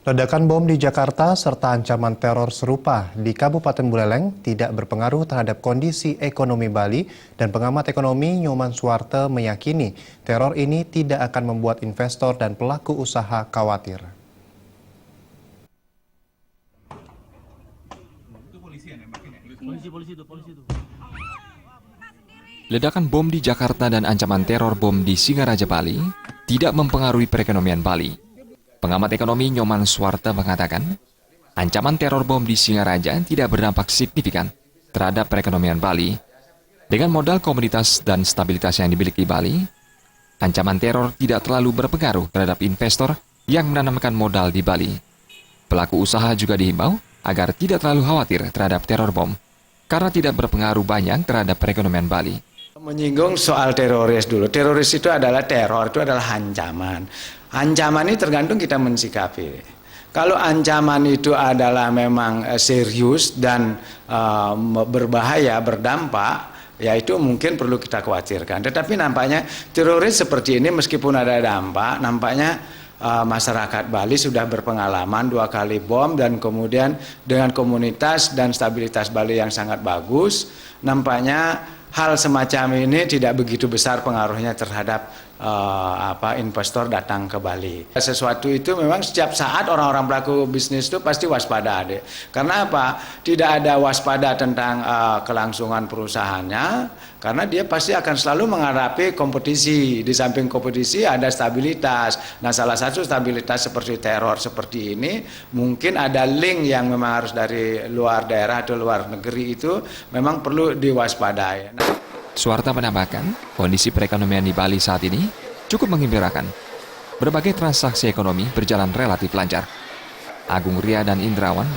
Ledakan bom di Jakarta serta ancaman teror serupa di Kabupaten Buleleng tidak berpengaruh terhadap kondisi ekonomi Bali dan pengamat ekonomi Nyoman Suwarte meyakini teror ini tidak akan membuat investor dan pelaku usaha khawatir. Ledakan bom di Jakarta dan ancaman teror bom di Singaraja, Bali tidak mempengaruhi perekonomian Bali. Pengamat ekonomi Nyoman Suwarte mengatakan, ancaman teror bom di Singaraja tidak berdampak signifikan terhadap perekonomian Bali. Dengan modal komoditas dan stabilitas yang dimiliki Bali, ancaman teror tidak terlalu berpengaruh terhadap investor yang menanamkan modal di Bali. Pelaku usaha juga dihimbau agar tidak terlalu khawatir terhadap teror bom, karena tidak berpengaruh banyak terhadap perekonomian Bali. Menyinggung soal teroris dulu. Teroris itu adalah teror, itu adalah ancaman. Ancaman ini tergantung kita mensikapi. Kalau ancaman itu adalah memang serius dan berbahaya, berdampak, ya itu mungkin perlu kita khawatirkan. Tetapi nampaknya teroris seperti ini meskipun ada dampak, nampaknya masyarakat Bali sudah berpengalaman 2 kali bom dan kemudian dengan komunitas dan stabilitas Bali yang sangat bagus, nampaknya hal semacam ini tidak begitu besar pengaruhnya terhadap investor datang ke Bali. Sesuatu itu memang setiap saat orang-orang pelaku bisnis itu pasti waspada. Karena apa? Tidak ada waspada tentang kelangsungan perusahaannya, karena dia pasti akan selalu menghadapi kompetisi. Di samping kompetisi ada stabilitas. Nah, salah satu stabilitas seperti teror seperti ini, mungkin ada link yang memang harus dari luar daerah atau luar negeri itu memang perlu diwaspadai. Suwarte menambahkan, kondisi perekonomian di Bali saat ini cukup menggembirakan. Berbagai transaksi ekonomi berjalan relatif lancar. Agung Ria dan Indrawan